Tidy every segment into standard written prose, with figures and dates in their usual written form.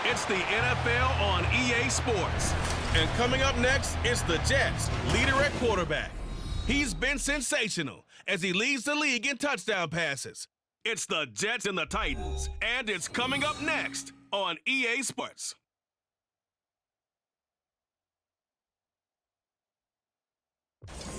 It's the NFL on EA Sports. And coming up next, it's the Jets, leader at quarterback. He's been sensational as he leads the league in touchdown passes. It's the Jets and the Titans, and it's coming up next on EA Sports.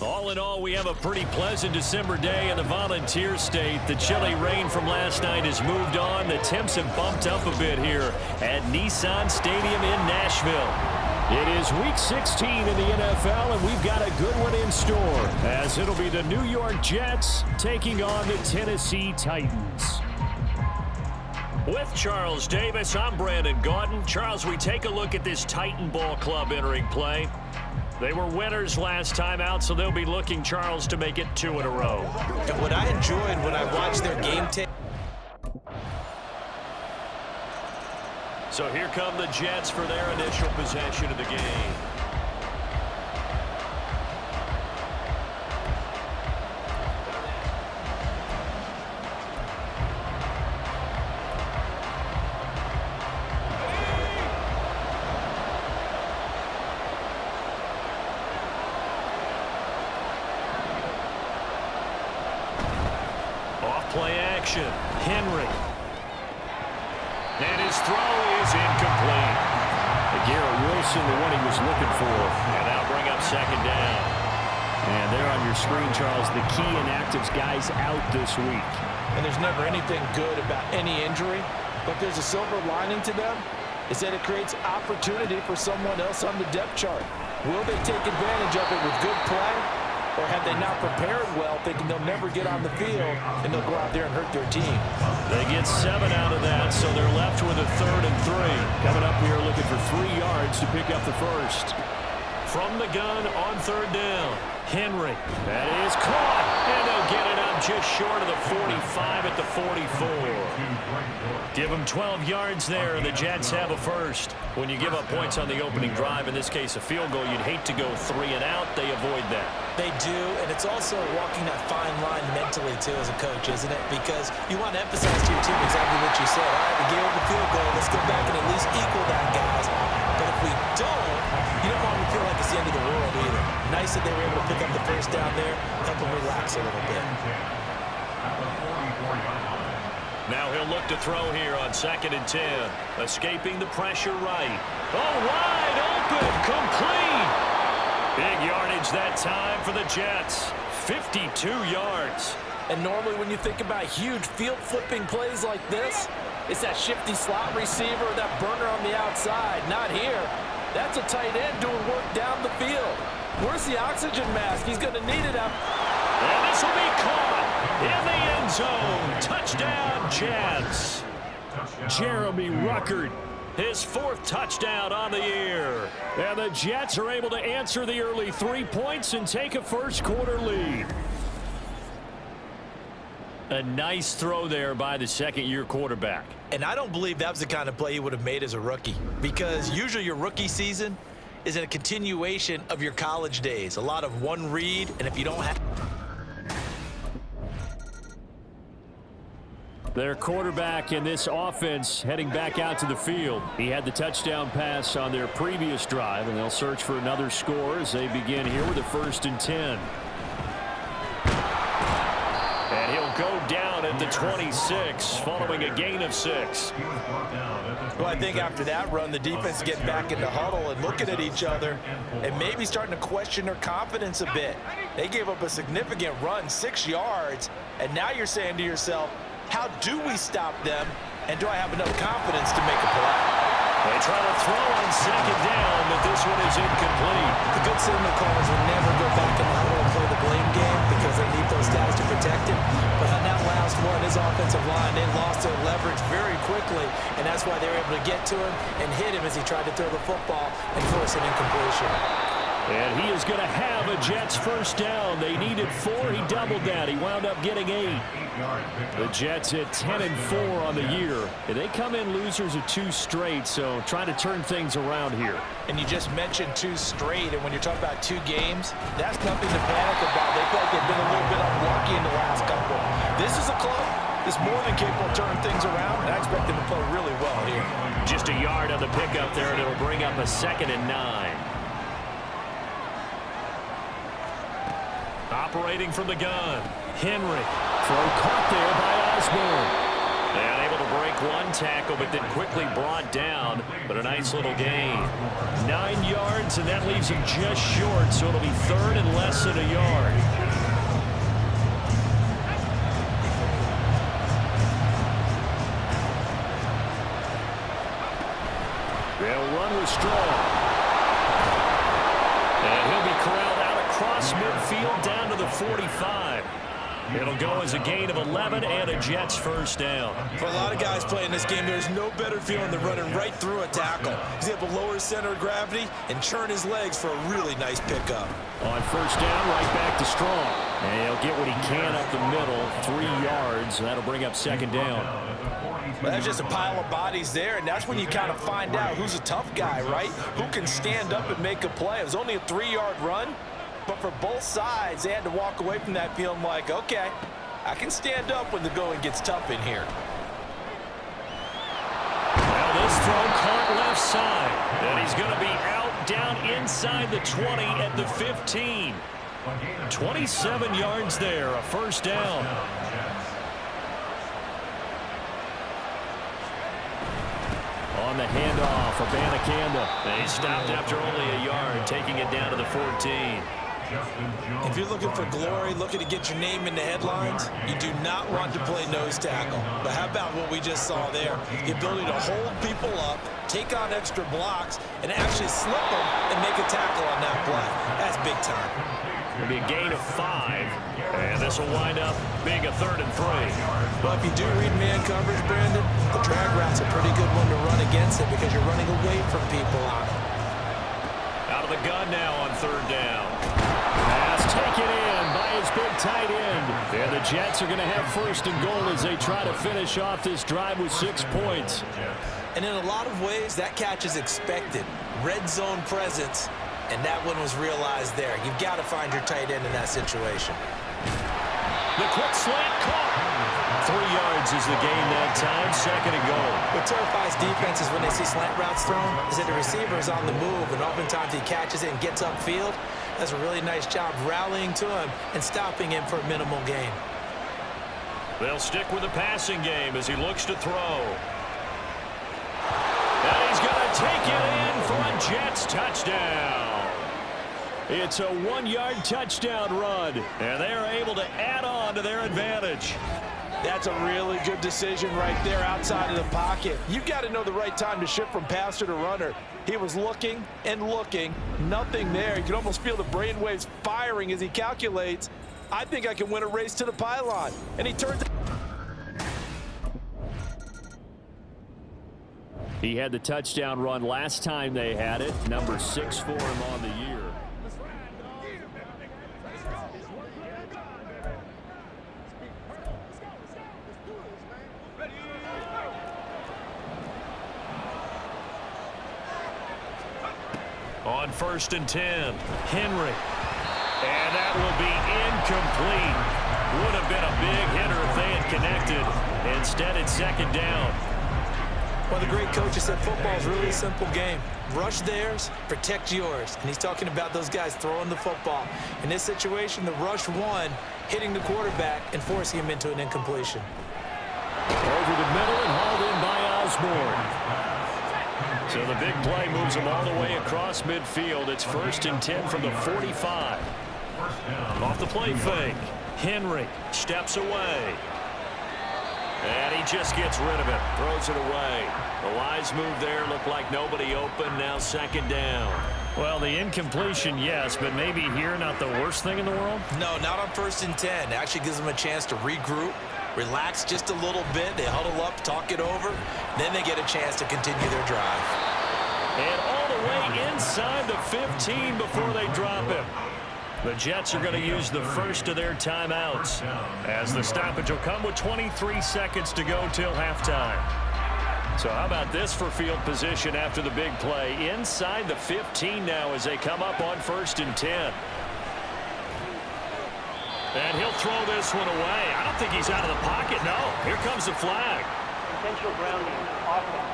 All in all, we have a pretty pleasant December day in the Volunteer State. The chilly rain from last night has moved on. The temps have bumped up a bit here at Nissan Stadium in Nashville. It is Week 16 in the NFL, and we've got a good one in store, as it'll be the New York Jets taking on the Tennessee Titans. With Charles Davis, I'm Brandon Gaudin. Charles, we take a look at this Titan Ball Club entering play. They were winners last time out, so they'll be looking, Charles, to make it 2 in a row. And what I enjoyed when I watched their game tape. So here come the Jets for their initial possession of the game. Play action. Henry. And his throw is incomplete. Garrett Wilson, the one he was looking for. And that'll bring up second down. And there on your screen, Charles, the key inactives guys out this week. And there's never anything good about any injury, but there's a silver lining to them, is that it creates opportunity for someone else on the depth chart. Will they take advantage of it with good play? Or have they not prepared well, thinking they'll never get on the field, and they'll go out there and hurt their team? They get 7 out of that, so they're left with a 3rd and 3. Coming up here looking for 3 yards to pick up the first. From the gun on 3rd down, Henry. That is caught, and they'll get it up just short of the 45 at the 44. Give them 12 yards there, and the Jets have a first. When you give up points on the opening drive, in this case a field goal, you'd hate to go 3 and out. They avoid that. They do, and it's also walking that fine line mentally, too, as a coach, isn't it? Because you want to emphasize to your team exactly what you said. All right, we gave up the field goal. Let's go back and at least equal that, guys. But if we don't, you don't want to feel like it's the end of the world either. Nice that they were able to pick up the first down there, help them relax a little bit. Now he'll look to throw here on 2nd and 10. Escaping the pressure right. Oh, wide open, complete. Big yardage that time for the Jets. 52 yards. And normally when you think about huge field-flipping plays like this, it's that shifty slot receiver, that burner on the outside. Not here. That's a tight end doing work down the field. Where's the oxygen mask? He's going to need it up. And this will be caught in the end zone. Touchdown, Jets. Jeremy Ruckert, his 4th touchdown on the year. And the Jets are able to answer the early 3 points and take a first-quarter lead. A nice throw there by the second-year quarterback. And I don't believe that was the kind of play he would have made as a rookie, because usually your rookie season is a continuation of your college days. A lot of one read, and if you don't have... Their quarterback in this offense heading back out to the field. He had the touchdown pass on their previous drive, and they'll search for another score as they begin here with a 1st and 10. And he'll go down at the 26 following a gain of 6. Well, I think after that run, the defense getting back in the huddle and looking at each other and maybe starting to question their confidence a bit. They gave up a significant run, 6 yards, and now you're saying to yourself, how do we stop them, and do I have enough confidence to make a play? They try to throw on 2nd down, but this one is incomplete. The good signal callers will never go back in the huddle and play the blame game because they need those guys to protect him. But on that last one, his offensive line, they lost their leverage very quickly, and that's why they were able to get to him and hit him as he tried to throw the football and force an incompletion. And he is going to have a Jets first down. They needed 4. He doubled that. He wound up getting 8. The Jets at 10 and 4 on the year. They come in losers of 2 straight, so trying to turn things around here. And you just mentioned 2 straight, and when you're talking about 2 games, that's nothing to panic about. They feel like they've been a little bit unlucky in the last couple. This is a club is more than capable of turning things around, and I expect him to play really well here. Just a yard on the pickup there, and it'll bring up a 2nd and 9. Operating from the gun, Henry. Throw caught there by Osborne. And able to break one tackle, but then quickly brought down. But a nice little gain. 9 yards, and that leaves him just short, so it'll be 3rd and less than a yard. They'll run with Strong. And he'll be corralled out across midfield down to the 45. It'll go as a gain of 11 and a Jets first down. For a lot of guys playing this game, there's no better feeling than running right through a tackle. He's able to lower his center of gravity and churn his legs for a really nice pickup. On first down, right back to Strong. And he'll get what he can up the middle, 3 yards. That'll bring up 2nd down. Well, there's just a pile of bodies there, and that's when you kind of find out who's a tough guy, right? Who can stand up and make a play. It was only a 3-yard run. But for both sides, they had to walk away from that feeling like, okay, I can stand up when the going gets tough in here. Well, this throw caught left side. And he's going to be out down inside the 20 at the 15. 27 yards there, a first down. On the handoff, Abanikanda. And he stopped after only a yard, taking it down to the 14. If you're looking for glory, looking to get your name in the headlines, you do not want to play nose tackle. But how about what we just saw there? The ability to hold people up, take on extra blocks, and actually slip them and make a tackle on that play. That's big time. It'll be a gain of 5, and this will wind up being a 3rd and 3. Well, if you do read man coverage, Brandon, the drag route's a pretty good one to run against it because you're running away from people on it. Out of the gun now on 3rd down. Pass taken in by his big tight end. And the Jets are going to have 1st and goal as they try to finish off this drive with 6 points. And in a lot of ways, that catch is expected. Red zone presence, and that one was realized there. You've got to find your tight end in that situation. The quick slant caught. 3 yards is the gain that time, 2nd and goal. What terrifies defenses when they see slant routes thrown is that the receiver is on the move, and oftentimes he catches it and gets upfield. Does a really nice job rallying to him and stopping him for a minimal gain. They'll stick with the passing game as he looks to throw. And he's going to take it in for a Jets touchdown. It's a 1-yard touchdown run, and they're able to add on to their advantage. That's a really good decision right there outside of the pocket. You've got to know the right time to shift from passer to runner. He was looking and looking, nothing there. You can almost feel the brainwaves firing as he calculates, I think I can win a race to the pylon. And he turns. He had the touchdown run last time they had it, number 6 for him on the year. On 1st and 10, Henry. And that will be incomplete. Would have been a big hitter if they had connected. Instead, it's 2nd down. Well, the great coach has said football is really a simple game. Rush theirs, protect yours. And he's talking about those guys throwing the football. In this situation, the rush won, hitting the quarterback and forcing him into an incompletion. Over the middle and hauled in by Osborne. So the big play moves him all the way across midfield. It's 1st and 10 from the 45. Off the play fake. Henry steps away. And he just gets rid of it. Throws it away. The wise move there. Looked like nobody open. Now 2nd down. Well, the incompletion, yes, but maybe here not the worst thing in the world? No, not on 1st and 10. It actually gives them a chance to regroup, relax just a little bit. They huddle up, talk it over. Then they get a chance to continue their drive. And all the way inside the 15 before they drop him. The Jets are going to use the first of their timeouts as the stoppage will come with 23 seconds to go till halftime. So how about this for field position after the big play? Inside the 15 now as they come up on 1st and 10. And he'll throw this one away. I don't think he's out of the pocket, no. Here comes the flag. Potential grounding, offense.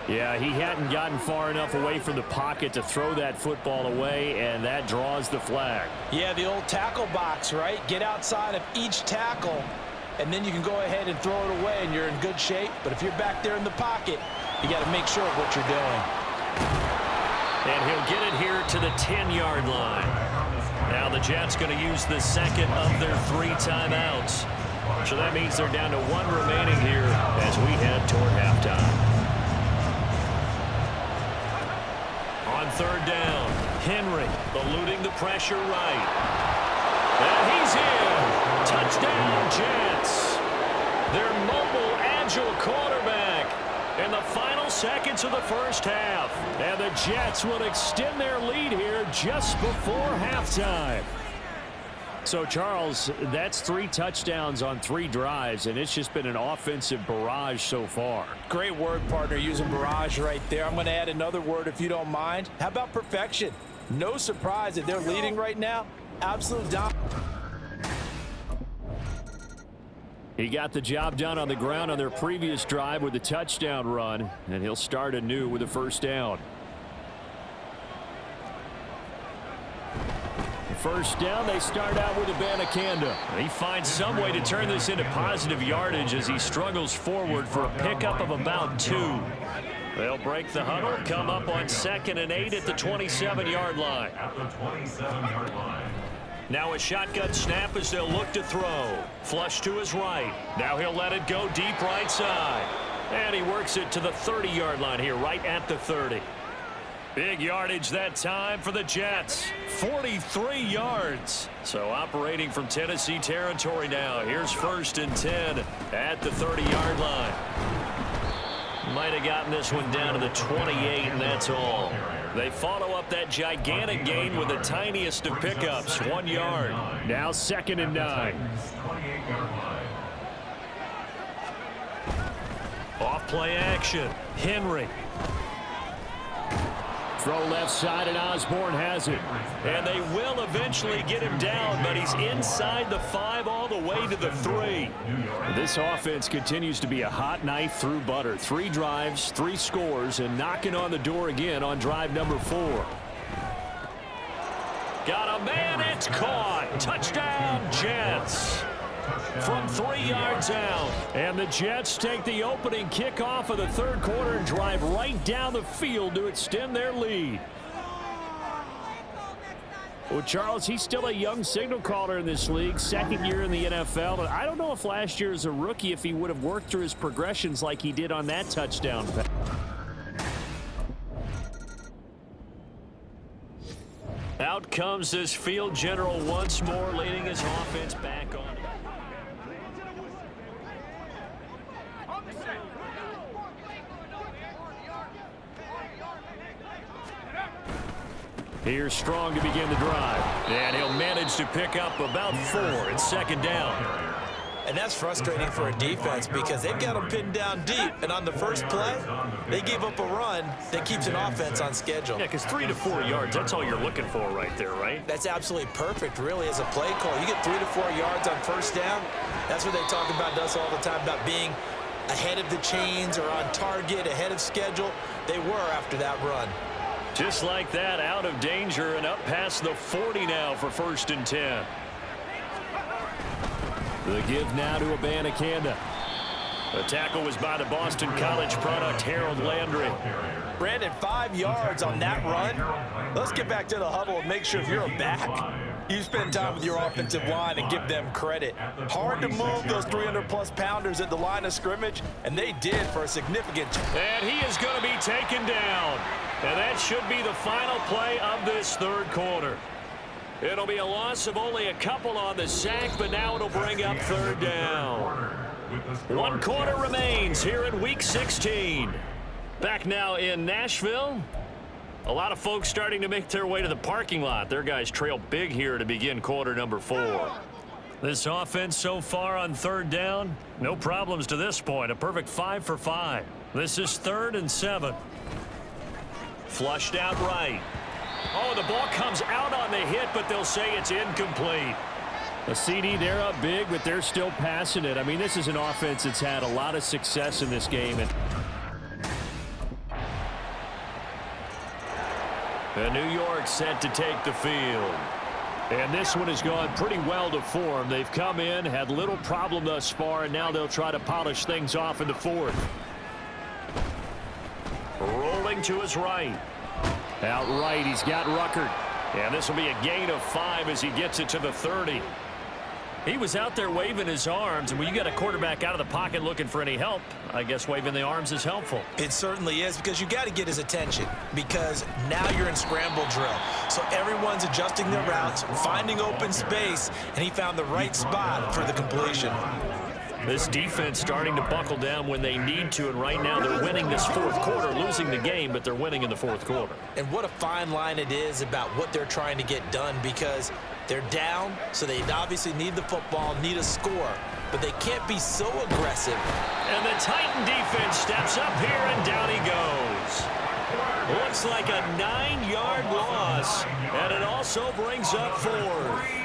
Yeah, he hadn't gotten far enough away from the pocket to throw that football away, and that draws the flag. Yeah, the old tackle box, right? Get outside of each tackle, and then you can go ahead and throw it away, and you're in good shape. But if you're back there in the pocket, you got to make sure of what you're doing. And he'll get it here to the 10-yard line. Now the Jets going to use the second of their 3 timeouts. So that means they're down to 1 remaining here as we head toward halftime. On third down, Henry eluding the pressure right. And he's in. Touchdown, Jets. Their mobile, agile quarterback in the final seconds of the first half. And the Jets will extend their lead here just before halftime. So, Charles, that's 3 touchdowns on 3 drives, and it's just been an offensive barrage so far. Great word, partner, using barrage right there. I'm going to add another word if you don't mind. How about perfection? No surprise that they're leading right now. Absolute dominance. He got the job done on the ground on their previous drive with a touchdown run, and he'll start anew with a first down. First down, they start out with Abanikanda. He finds some way to turn this into positive yardage as he struggles forward for a pickup of about 2. They'll break the huddle, come up on 2nd and 8 at the 27-yard line. Now a shotgun snap as they'll look to throw. Flush to his right. Now he'll let it go deep right side. And he works it to the 30-yard line here, right at the 30. Big yardage that time for the Jets. 43 yards. So operating from Tennessee territory now. Here's 1st and 10 at the 30-yard line. Might have gotten this one down to the 28, and that's all. They follow up that gigantic gain with the tiniest of pickups, 1 yard. Now 2nd and 9. Off play action. Henry. Throw left side, and Osborne has it. And they will eventually get him down, but he's inside the 5 all the way to the 3. This offense continues to be a hot knife through butter. 3 drives, 3 scores, and knocking on the door again on drive number 4. Got a man, it's caught. Touchdown, Jets. From 3 yards out. And the Jets take the opening kickoff of the 3rd quarter and drive right down the field to extend their lead. Well, Charles, he's still a young signal caller in this league, 2nd year in the NFL. But I don't know if last year as a rookie if he would have worked through his progressions like he did on that touchdown pass. Out comes this field general once more, leading his offense back on. Here's Strong to begin the drive. And he'll manage to pick up about 4. It's 2nd down. And that's frustrating for a defense because they've got them pinned down deep. And on the first play, they gave up a run that keeps an offense on schedule. Yeah, because 3 to 4 yards, that's all you're looking for right there, right? That's absolutely perfect, really, as a play call. You get 3 to 4 yards on first down. That's what they talk about us all the time, about being ahead of the chains or on target, ahead of schedule. They were after that run. Just like that, out of danger and up past the 40 now for 1st and 10. The give now to Abanikanda. The tackle was by the Boston College product, Harold Landry. Brandon, 5 yards on that run. Let's get back to the huddle and make sure if you're a back, you spend time with your offensive line and give them credit. Hard to move those 300-plus pounders at the line of scrimmage, and they did for a significant. And he is going to be taken down. And that should be the final play of this 3rd quarter. It'll be a loss of only a couple on the sack, but now it'll bring up 3rd down. 1 quarter remains here in Week 16. Back now in Nashville. A lot of folks starting to make their way to the parking lot. Their guys trail big here to begin quarter number 4. This offense so far on 3rd down, no problems to this point. A perfect 5 for 5. This is 3rd and 7. Flushed out right. Oh, the ball comes out on the hit, but they'll say it's incomplete. A CD, they're up big, but they're still passing it. I mean, this is an offense that's had a lot of success in this game. And New York set to take the field. And this one has gone pretty well to form. They've come in, had little problem thus far, and now they'll try to polish things off in the fourth. Rolling to his right. Out right, he's got Ruckert. And this will be a gain of 5 as he gets it to the 30. He was out there waving his arms, and when you got a quarterback out of the pocket looking for any help, I guess waving the arms is helpful. It certainly is, because you got to get his attention, because now you're in scramble drill. So everyone's adjusting their routes, finding open space, and he found the right spot for the completion. This defense starting to buckle down when they need to, and right now they're winning this fourth quarter, losing the game, but they're winning in the fourth quarter. And what a fine line it is about what they're trying to get done, because they're down, so they obviously need the football, need a score, but they can't be so aggressive. And the Titan defense steps up here, and down he goes. Looks like a 9-yard loss, and it also brings up 4th.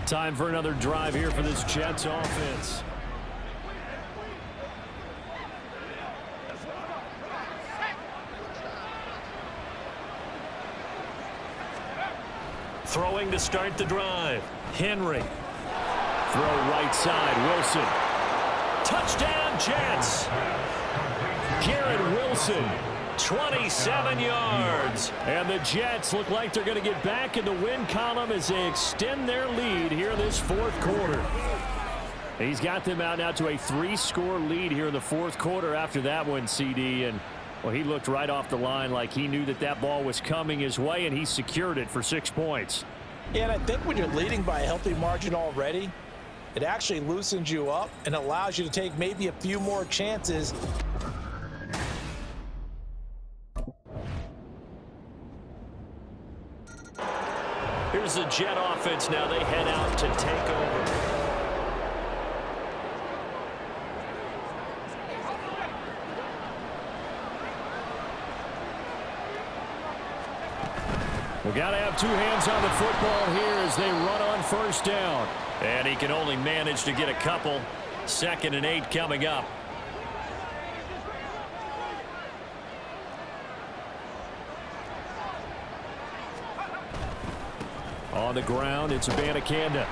Time for another drive here for this Jets offense. Throwing to start the drive. Henry. Throw right side. Wilson. Touchdown, Jets. Garrett Wilson. 27 yards. And the Jets look like they're going to get back in the win column as they extend their lead here this fourth quarter. He's got them out now to a 3-score lead here in the fourth quarter after that one, CD. And, well, he looked right off the line like he knew that that ball was coming his way, and he secured it for 6 points. Yeah, and I think when you're leading by a healthy margin already, it actually loosens you up and allows you to take maybe a few more chances. Here's the Jet offense now. They head out to take over. We've got to have 2 hands on the football here as they run on first down. And he can only manage to get a couple. 2nd and 8 coming up. On the ground, it's Abanikanda.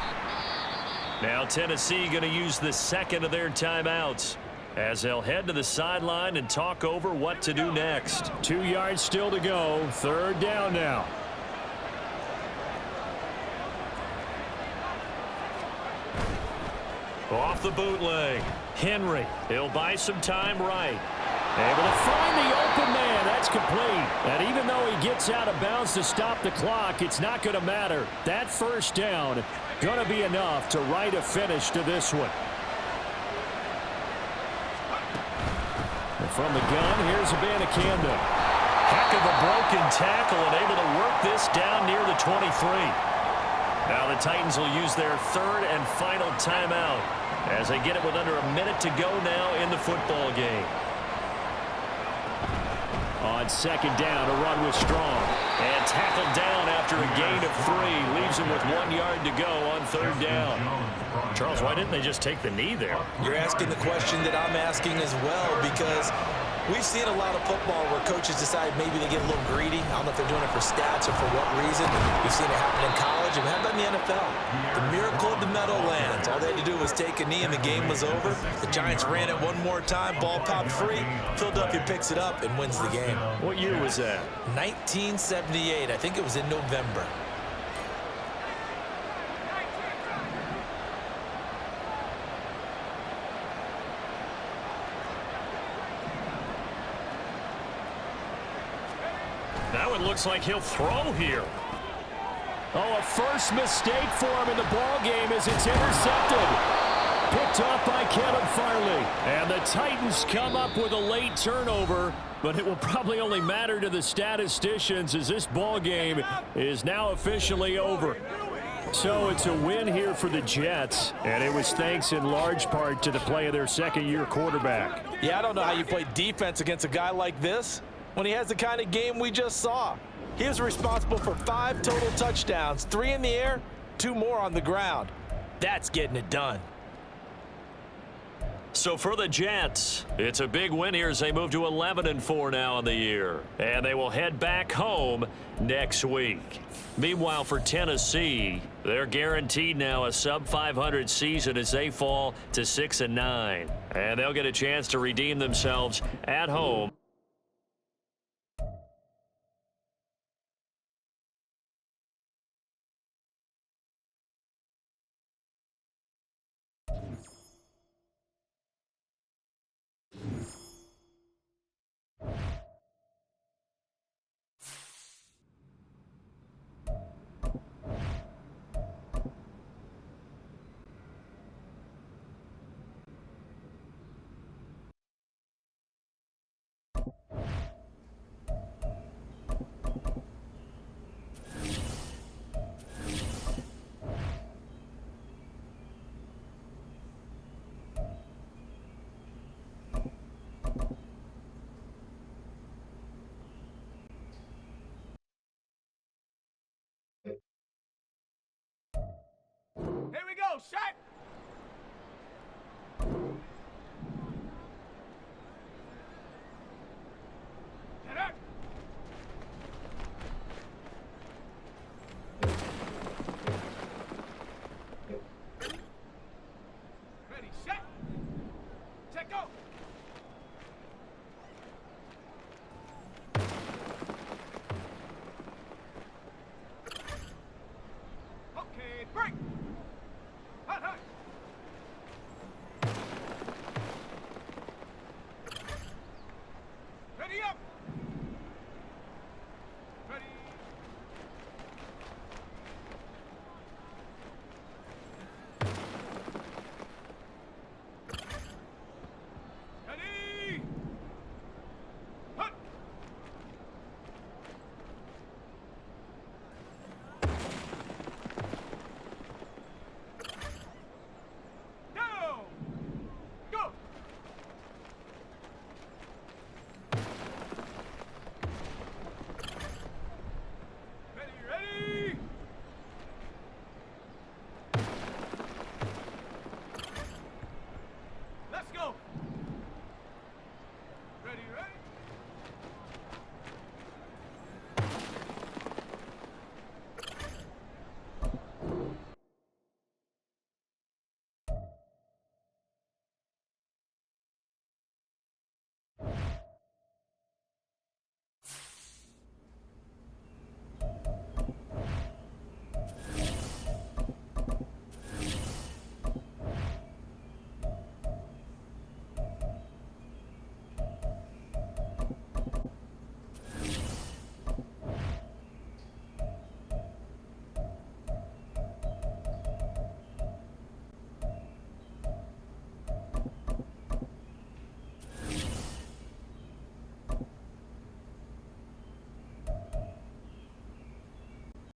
Now Tennessee going to use the 2nd of their timeouts as they'll head to the sideline and talk over what to do next. 2 yards still to go. 3rd down now. Off the bootleg. Henry. He'll buy some time right. Able to find the open man. That's complete. And even though he gets out of bounds to stop the clock, it's not going to matter. That first down going to be enough to write a finish to this one. And from the gun, here's Abanikanda. Heck of a broken tackle and able to work this down near the 23. Now the Titans will use their 3rd and final timeout as they get it with under a minute to go now in the football game. On 2nd down, a run was strong. And tackled down after a gain of 3. Leaves him with 1 yard to go on 3rd down. Charles, why didn't they just take the knee there? You're asking the question that I'm asking as well, because we've seen a lot of football where coaches decide maybe they get a little greedy. I don't know if they're doing it for stats or for what reason. We've seen it happen in college, and how about in the NFL? The miracle of the Meadowlands. All they had to do was take a knee, and the game was over. The Giants ran it one more time. Ball popped free. Philadelphia picks it up and wins the game. What year was that? 1978. I think it was in November. Now it looks like he'll throw here. Oh, a first mistake for him in the ball game as it's intercepted. Picked off by Caleb Farley. And the Titans come up with a late turnover, but it will probably only matter to the statisticians as this ball game is now officially over. So it's a win here for the Jets, and it was thanks in large part to the play of their second-year quarterback. Yeah, I don't know how you play defense against a guy like this when he has the kind of game we just saw. He is responsible for 5 total touchdowns, 3 in the air, 2 more on the ground. That's getting it done. So for the Jets, it's a big win here as they move to 11-4 now in the year. And they will head back home next week. Meanwhile, for Tennessee, they're guaranteed now a sub-500 season as they fall to 6-9. And they'll get a chance to redeem themselves at home.